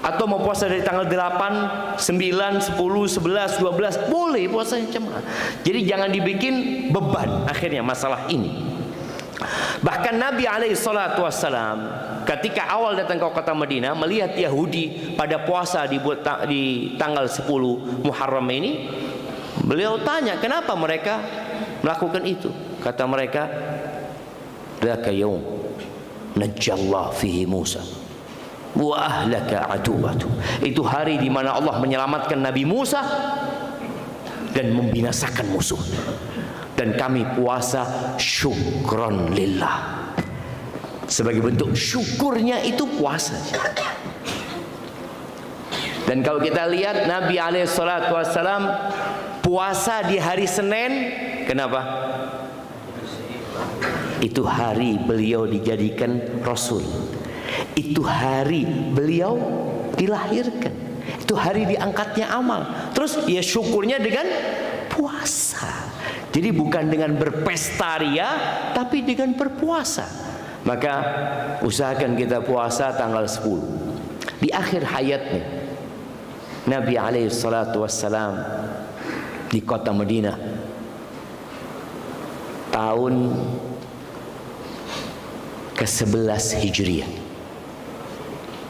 Atau mau puasa dari tanggal 8, 9, 10, 11, 12 boleh puasanya jemaah. Jadi jangan dibikin beban akhirnya masalah ini. Bahkan Nabi alaihi salatu wassalam ketika awal datang ke kota Madinah melihat Yahudi pada puasa di tanggal 10 Muharram ini, beliau tanya kenapa mereka melakukan itu. Kata mereka, "Dzaka yaum najjallahu fihi Musa wa ahlaka atubatu." Itu hari di mana Allah menyelamatkan Nabi Musa dan membinasakan musuh. Dan kami puasa syukron lillah. Sebagai bentuk syukurnya itu puasa. Dan kalau kita lihat Nabi alaihissalatu wassalam puasa di hari Senin, kenapa? Itu hari beliau dijadikan Rasul. Itu hari beliau dilahirkan. Itu hari diangkatnya amal. Terus ya syukurnya dengan puasa. Jadi bukan dengan berpesta ria, tapi dengan berpuasa. Maka usahakan kita puasa tanggal 10. Di akhir hayatnya Nabi alaihi salatu wassalam di kota Madinah tahun ke-11 Hijriah.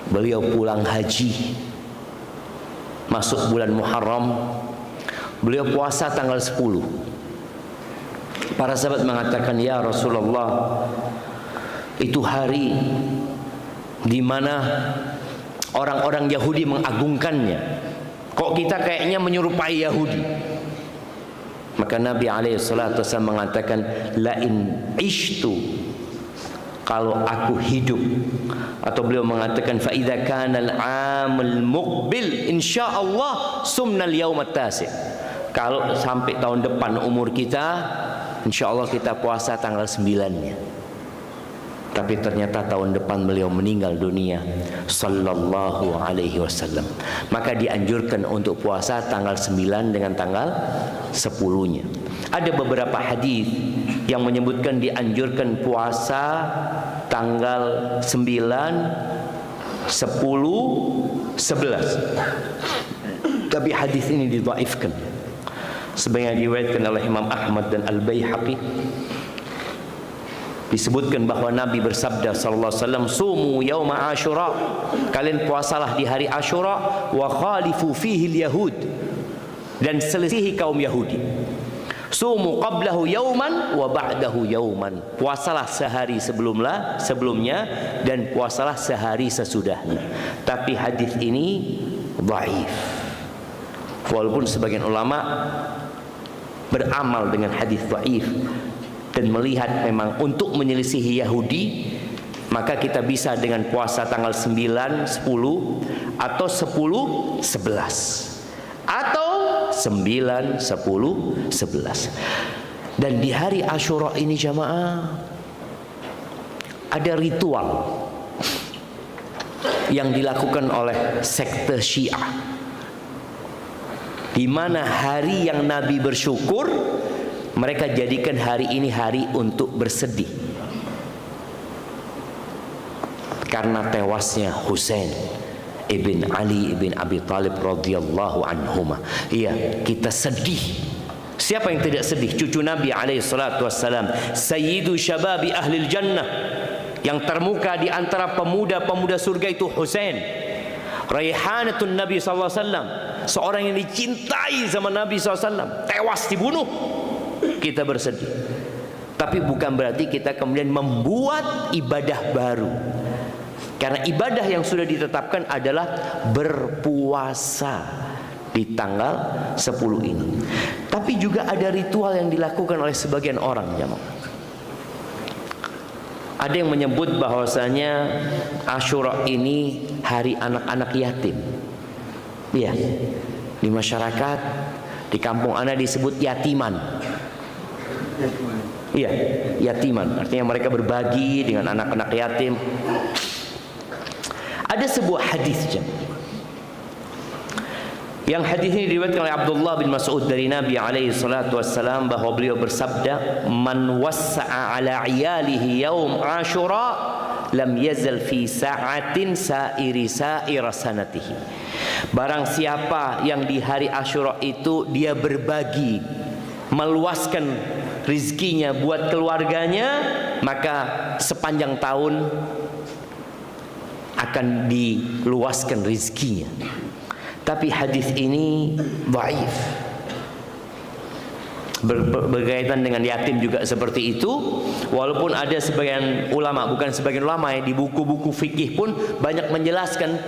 Beliau pulang haji masuk bulan Muharram. Beliau puasa tanggal 10. Para sahabat mengatakan, "Ya Rasulullah, itu hari di mana orang-orang Yahudi mengagungkannya. Kok kita kayaknya menyerupai Yahudi?" Maka Nabi alaihissalatu wassalam mengatakan, "La in ishtu," kalau aku hidup, atau beliau mengatakan, "Fa idza kana al-'amul muqbil insyaallah sumna al-yaum at-tasi'." Kalau sampai tahun depan umur kita, insyaallah kita puasa tanggal 9-nya. Tapi ternyata tahun depan beliau meninggal dunia sallallahu alaihi wasallam. Maka dianjurkan untuk puasa tanggal 9 dengan tanggal 10-nya. Ada beberapa hadis yang menyebutkan dianjurkan puasa tanggal 9, 10, 11. Tapi hadis ini didhaifkan. Sebenarnya diriwayatkan oleh Imam Ahmad dan Al-Baihaqi. Disebutkan bahwa Nabi bersabda sallallahu alaihi wasallam, "Sumu yauma Asyura." Kalian puasalah di hari Asyura, wa khalifu fihi al-yahud, dan selisihi kaum Yahudi. Sumu qablahu yauman wa ba'dahu yauman. Puasalah sehari sebelumnya dan puasalah sehari sesudahnya. Tapi hadis ini dhaif. Walaupun sebagian ulama beramal dengan hadis dhaif dan melihat memang untuk menyelisihi Yahudi, maka kita bisa dengan puasa tanggal 9, 10 atau 10, 11 atau 9, 10, 11. Dan di hari Asyura ini jamaah, ada ritual yang dilakukan oleh sekte Syiah, di mana hari yang Nabi bersyukur, mereka jadikan hari ini hari untuk bersedih karena tewasnya Husain ibn Ali ibn Abi Talib radhiyallahu anhuma. Iya, kita sedih. Siapa yang tidak sedih? Cucu Nabi alaihi salatu wassalam, sayyidu syababi ahlil jannah, yang termuka di antara pemuda-pemuda surga itu Husain, raihanatun Nabi sallallahu alaihi wasallam, seorang yang dicintai sama Nabi sallallahu alaihi wasallam, tewas dibunuh. Kita bersedih. Tapi bukan berarti kita kemudian membuat ibadah baru. Karena ibadah yang sudah ditetapkan adalah berpuasa di tanggal 10 ini. Tapi juga ada ritual yang dilakukan oleh sebagian orang, jemaah. Ada yang menyebut bahwasanya Asyura ini hari anak-anak yatim. Iya. Di masyarakat, di kampung ana disebut yatiman. Iya, yatiman. Artinya mereka berbagi dengan anak-anak yatim. Ada sebuah hadis, yang hadis ini diriwayatkan oleh Abdullah bin Mas'ud dari Nabi alaihi salatu wassalam, bahwa beliau bersabda, "Man wassa'a ala iyalihi yaum Asyura lam yazal fi sa'atin sa'ira sanatihi." Barang siapa yang di hari Asyura itu dia berbagi, meluaskan rizkinya buat keluarganya, maka sepanjang tahun akan diluaskan rizkinya. Tapi hadis ini dhaif. Berkaitan dengan yatim juga seperti itu. Walaupun ada sebagian ulama, bukan sebagian ulama ya, di buku-buku fikih pun banyak menjelaskan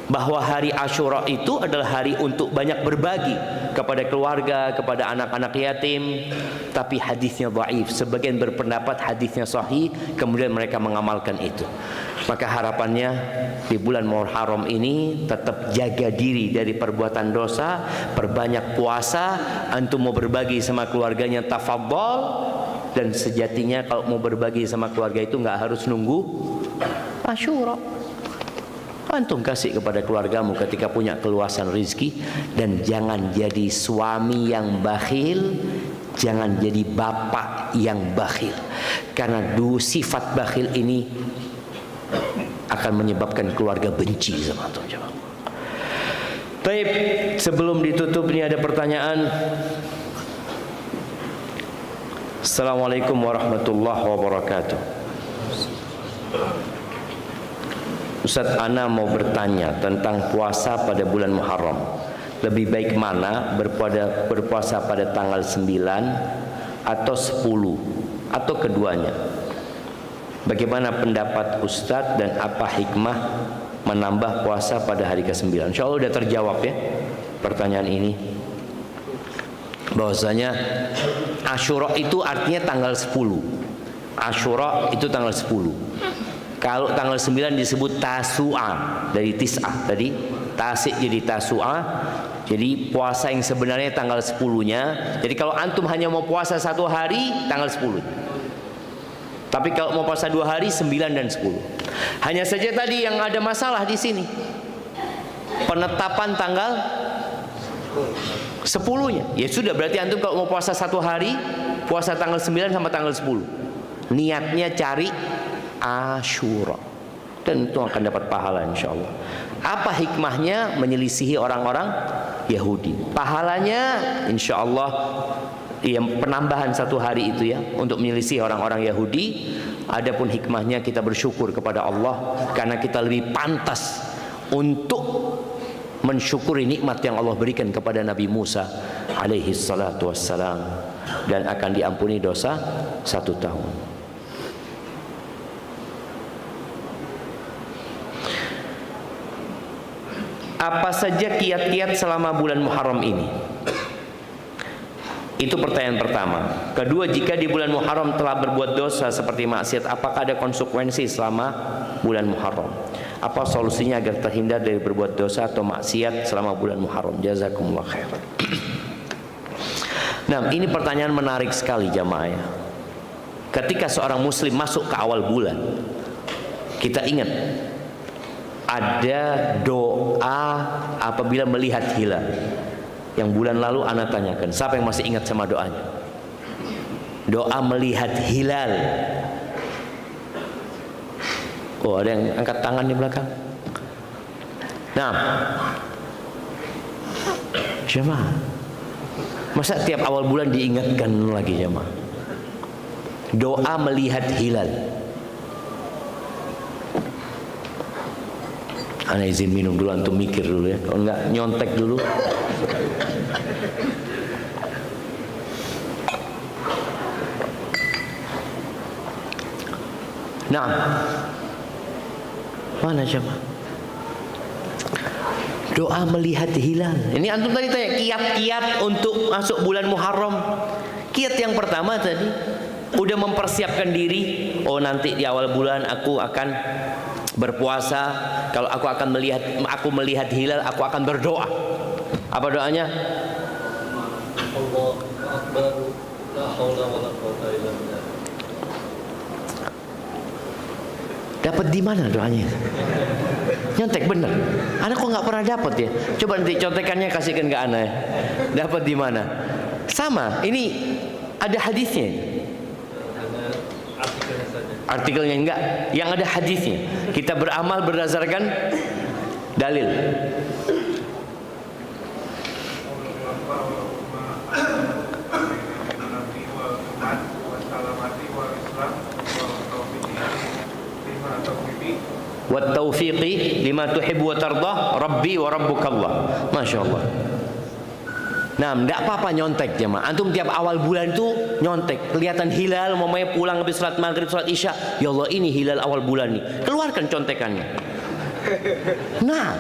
bahwa hari Asyura itu adalah hari untuk banyak berbagi kepada keluarga, kepada anak-anak yatim. Tapi hadisnya dhaif. Sebagian berpendapat hadisnya sahih, kemudian mereka mengamalkan itu. Maka harapannya di bulan Muharram ini tetap jaga diri dari perbuatan dosa, perbanyak puasa. Antum mau berbagi sama keluarganya, tafadhol. Dan sejatinya kalau mau berbagi sama keluarga itu nggak harus nunggu Asyura. Antum kasih kepada keluargamu ketika punya keluasan rizki. Dan jangan jadi suami yang bakhil, jangan jadi bapak yang bakhil. Karena sifat bakhil ini akan menyebabkan keluarga benci sama antum. Baik, sebelum ditutup ini ada pertanyaan. Assalamualaikum warahmatullahi wabarakatuh. Ustaz, ana mau bertanya tentang puasa pada bulan Muharram. Lebih baik mana, berpuasa pada tanggal 9 atau 10 atau keduanya? Bagaimana pendapat Ustadz dan apa hikmah menambah puasa pada hari ke-9? Insya Allah sudah terjawab ya pertanyaan ini. Bahwasanya Asyura itu artinya tanggal 10. Asyura itu tanggal 10. Kalau tanggal 9 disebut Tasu'a, dari Tis'ah tadi. Tasik jadi Tasu'a. Jadi puasa yang sebenarnya tanggal 10-nya. Jadi kalau antum hanya mau puasa satu hari, tanggal 10. Tapi kalau mau puasa 2 hari, 9 dan 10. Hanya saja tadi yang ada masalah di sini, penetapan tanggal 10-nya. Ya sudah, berarti antum kalau mau puasa satu hari, puasa tanggal 9 sama tanggal 10. Niatnya cari Asyura. Dan itu akan dapat pahala insya Allah. Apa hikmahnya menyelisihi orang-orang Yahudi? Pahalanya insya Allah yang penambahan satu hari itu ya, untuk menyelisih orang-orang Yahudi. Adapun hikmahnya kita bersyukur kepada Allah karena kita lebih pantas untuk mensyukuri nikmat yang Allah berikan kepada Nabi Musa alaihi salatu wassalam, dan akan diampuni dosa 1 tahun. Apa saja kiat-kiat selama bulan Muharram ini? Itu pertanyaan pertama. Kedua, jika di bulan Muharram telah berbuat dosa seperti maksiat, apakah ada konsekuensi selama bulan Muharram? Apa solusinya agar terhindar dari berbuat dosa atau maksiat selama bulan Muharram? Jazakumullah khair. Nah, ini pertanyaan menarik sekali jamaah ya. ketika seorang muslim masuk ke awal bulan, kita ingat ada doa apabila melihat hilal. Yang bulan lalu ana tanyakan, siapa yang masih ingat sama doanya? Doa melihat hilal. Oh, ada yang angkat tangan di belakang. Nah, jemaah, masa tiap awal bulan diingatkan lagi jemaah? Doa melihat hilal. Ana izin minum dulu, antum mikir dulu ya. Kalau enggak nyontek dulu. Nah, mana jemaah? Doa melihat hilal. Ini antum tadi tanya kiat-kiat untuk masuk bulan Muharram. Kiat yang pertama tadi udah mempersiapkan diri. Oh, nanti di awal bulan aku akan berpuasa. Kalau aku melihat hilal, aku akan berdoa. Apa doanya? Allahu Akbar, la haula wala quwwata illa billah. Dapat di mana doanya? Nyontek bener. Anak kok nggak pernah dapat ya? Coba nanti contekannya kasihkan ke Ana. Dapat di mana? Sama. Ini ada hadisnya. Artikelnya saja. Artikelnya enggak. Yang ada hadisnya. Kita beramal berdasarkan dalil. Wat taufiqi lima tuhibbu wa tardah rabbi wa rabbukallah. Masya Allah. Nah, tidak apa-apa nyontek jemaah. Antum tiap awal bulan itu nyontek. Kelihatan hilal, mamanya pulang habis salat maghrib, salat isya. Ya Allah, ini hilal awal bulan nih. Keluarkan contekannya. Nah,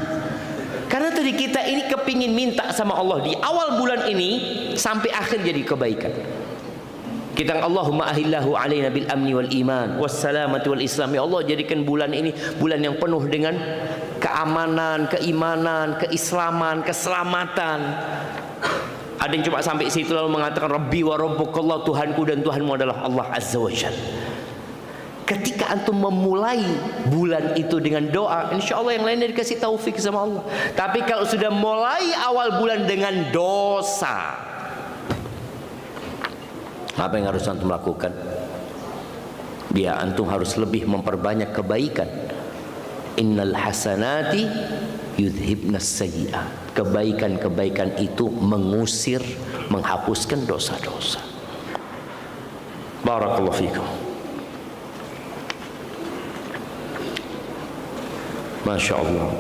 karena tadi kita ini kepingin minta sama Allah di awal bulan ini sampai akhir jadi kebaikan. Kita Allahumma ahillahu alaina bil amni wal iman was salamati wal islam. Ya Allah, jadikan bulan ini bulan yang penuh dengan keamanan, keimanan, keislaman, keselamatan. Ada yang cuma sampai situ lalu mengatakan Rabbi wa rabbukallah, Tuhanku dan Tuhanmu adalah Allah Azza wa Jalla. Ketika antum memulai bulan itu dengan doa, insya Allah yang lainnya dikasih taufik sama Allah. Tapi kalau sudah mulai awal bulan dengan dosa, apa yang harus antum lakukan? Antum harus lebih memperbanyak kebaikan. Innal hasanati yudhibnas sayyi'at. Kebaikan-kebaikan itu mengusir, menghapuskan dosa-dosa. Barakallahu fikum. Masya Allah.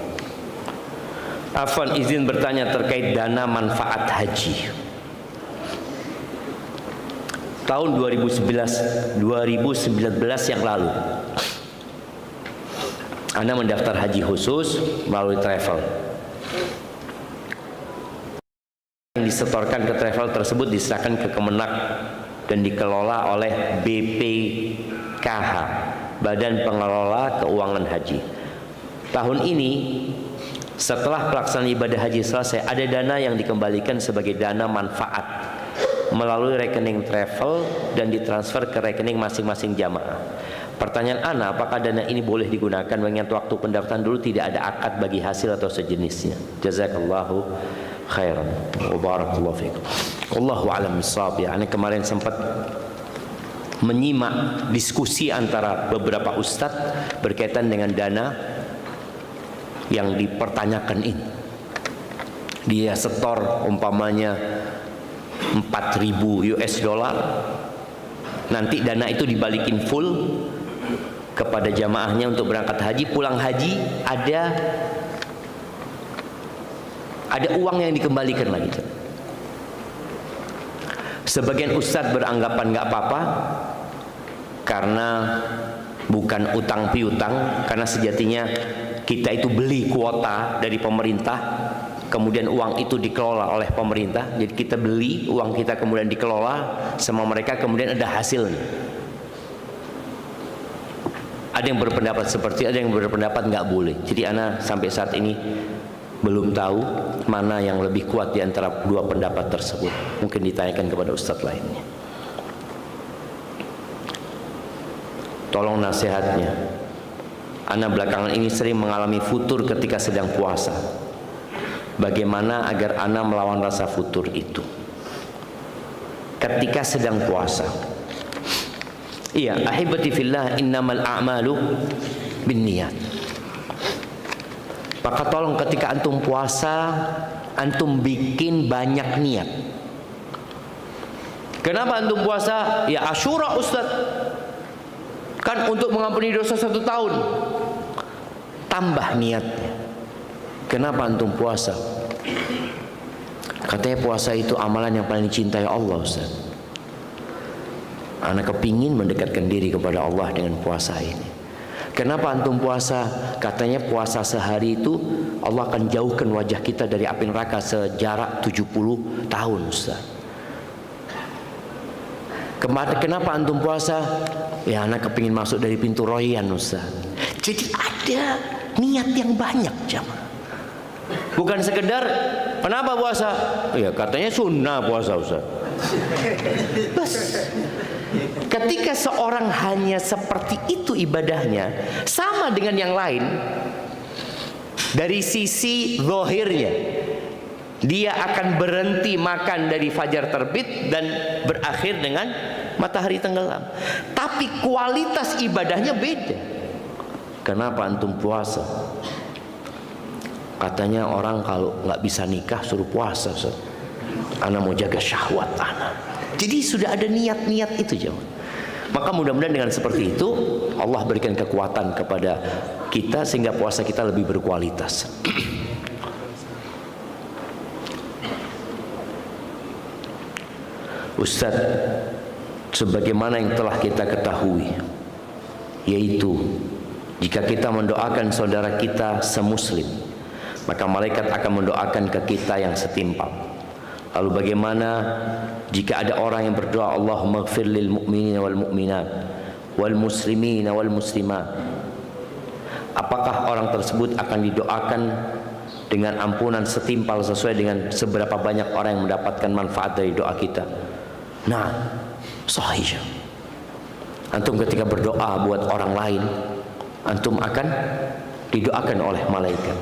Afwan, izin bertanya terkait dana manfaat haji. Tahun 2019 yang lalu, Anda mendaftar haji khusus melalui travel. Yang disetorkan ke travel tersebut diserahkan ke Kemenak dan dikelola oleh BPKH, Badan Pengelola Keuangan Haji. Tahun ini setelah pelaksanaan ibadah haji selesai, ada dana yang dikembalikan sebagai dana manfaat melalui rekening travel dan ditransfer ke rekening masing-masing jamaah. Pertanyaan Ana, apakah dana ini boleh digunakan mengingat waktu pendaftaran dulu tidak ada akad bagi hasil atau sejenisnya? Jazakallahu khairan wa barakallahu fikum. Wallahu a'lam bissawab. Ya, Ana kemarin sempat menyimak diskusi antara beberapa ustadz berkaitan dengan dana yang dipertanyakan ini. Dia setor umpamanya 4.000 US dollar, nanti dana itu dibalikin full kepada jamaahnya untuk berangkat haji. Pulang haji ada uang yang dikembalikan lagi. Sebagian ustadz beranggapan nggak apa-apa karena bukan utang piutang, karena sejatinya kita itu beli kuota dari pemerintah, kemudian uang itu dikelola oleh pemerintah. Jadi kita beli uang kita, kemudian dikelola sama mereka, kemudian ada hasilnya. Ada yang berpendapat seperti, ada yang berpendapat nggak boleh. Jadi ana sampai saat ini belum tahu mana yang lebih kuat di antara dua pendapat tersebut. Mungkin ditanyakan kepada ustadz lainnya. tolong nasihatnya. Ana belakangan ini sering mengalami futur ketika sedang puasa. Bagaimana agar ana melawan rasa futur itu ketika sedang puasa? Iya, ahibati fillah, innamal a'malu binniyat. Maka tolong ketika antum puasa, antum bikin banyak niat. Kenapa antum puasa? Ya Asyura Ustaz, kan untuk mengampuni dosa 1 tahun. Tambah niatnya. Kenapa antum puasa? Katanya puasa itu amalan yang paling dicintai Allah, Ustaz. Anak kepingin mendekatkan diri kepada Allah dengan puasa ini. Kenapa antum puasa? Katanya puasa sehari itu Allah akan jauhkan wajah kita dari api neraka sejarak 70 tahun, Ustaz. Kenapa antum puasa? Ya anak kepingin masuk dari pintu royan, Ustaz. Jadi ada niat yang banyak, jamaah. Bukan sekedar kenapa puasa? Ya katanya sunnah puasa, Ustaz. Bas. Ketika seorang hanya seperti itu ibadahnya, sama dengan yang lain, dari sisi zahirnya dia akan berhenti makan dari fajar terbit dan berakhir dengan matahari tenggelam. Tapi kualitas ibadahnya beda. Kenapa antum puasa? Katanya orang kalau nggak bisa nikah suruh puasa, Ustaz. Ana mau jaga syahwat ana. Jadi sudah ada niat-niat itu, jemaah. Maka mudah-mudahan dengan seperti itu Allah berikan kekuatan kepada kita sehingga puasa kita lebih berkualitas. Ustaz, sebagaimana yang telah kita ketahui, yaitu jika kita mendoakan saudara kita semuslim, maka malaikat akan mendoakan ke kita yang setimpal. Lalu bagaimana jika ada orang yang berdoa, Allahumma ighfir lil mu'minina wal mu'minat wal muslimina wal muslimat, apakah orang tersebut akan didoakan dengan ampunan setimpal sesuai dengan seberapa banyak orang yang mendapatkan manfaat dari doa kita? Nah, sahih. Antum ketika berdoa buat orang lain, antum akan didoakan oleh malaikat.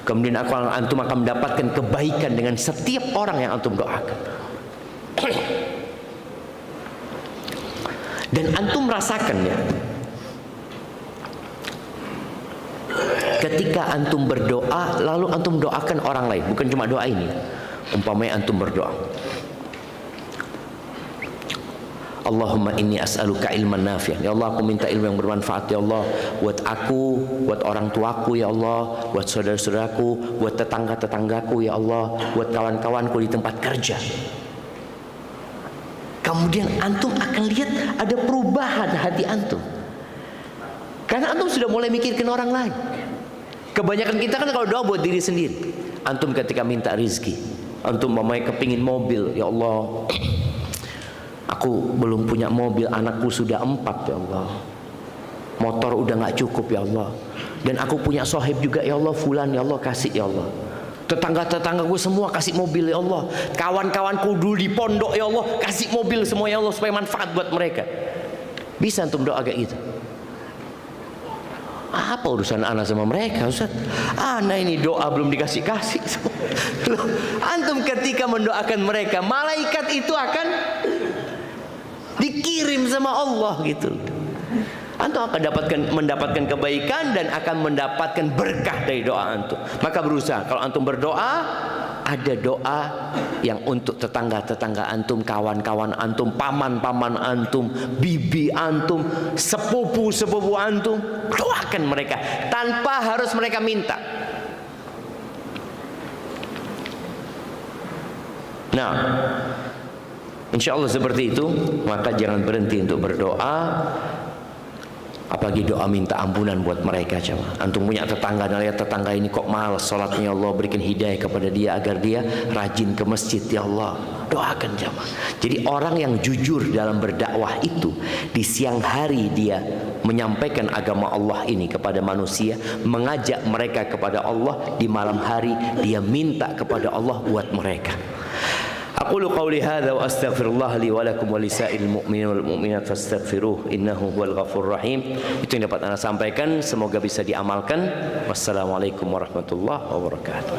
Kemudian antum akan mendapatkan kebaikan dengan setiap orang yang antum doakan. Dan antum rasakan ya, ketika antum berdoa lalu antum doakan orang lain, bukan cuma doa ini. Umpamanya antum berdoa, Allahumma inni as'aluka ilman nafi'an. Ya Allah, aku minta ilmu yang bermanfaat ya Allah, buat aku, buat orang tuaku ya Allah, buat saudara-saudaraku, buat tetangga-tetanggaku ya Allah, buat kawan-kawanku di tempat kerja. Kemudian antum akan lihat ada perubahan hati antum, karena antum sudah mulai mikirkan orang lain. Kebanyakan kita kan kalau doa buat diri sendiri. Antum ketika minta rizki, antum mamai kepingin mobil, ya Allah, aku belum punya mobil, anakku sudah 4 ya Allah, motor udah gak cukup ya Allah, dan aku punya sohib juga ya Allah, fulan ya Allah, kasih ya Allah, tetangga-tetanggaku semua kasih mobil ya Allah, kawan-kawanku dulu di pondok ya Allah, kasih mobil semua ya Allah supaya manfaat buat mereka. Bisa antum doa kayak gitu? Apa urusan anak sama mereka, Ustaz? Anak ini doa belum dikasih-kasih. Antum ketika mendoakan mereka, malaikat itu akan dikirim sama Allah gitu. Antum akan mendapatkan kebaikan dan akan mendapatkan berkah dari doa antum. Maka berusaha kalau antum berdoa, ada doa yang untuk tetangga-tetangga antum, kawan-kawan antum, paman-paman antum, bibi antum, sepupu-sepupu antum, doakan mereka tanpa harus mereka minta. Nah, insya Allah seperti itu. Maka jangan berhenti untuk berdoa, apalagi doa minta ampunan buat mereka. Coba antum punya tetangga, dan lihat tetangga ini kok malas sholatnya, ya Allah berikan hidayah kepada dia agar dia rajin ke masjid ya Allah, doakan jamaah. Jadi orang yang jujur dalam berdakwah itu, di siang hari dia menyampaikan agama Allah ini kepada manusia, mengajak mereka kepada Allah, di malam hari dia minta kepada Allah buat mereka. Aqulu qawli hadza wa astaghfirullah li wa lakum wa lisa'il mu'minin wal mu'minat fastaghfiruh innahu huwal ghafurur rahim. Itu yang dapat Anda sampaikan, semoga bisa diamalkan. Wassalamualaikum warahmatullahi wabarakatuh.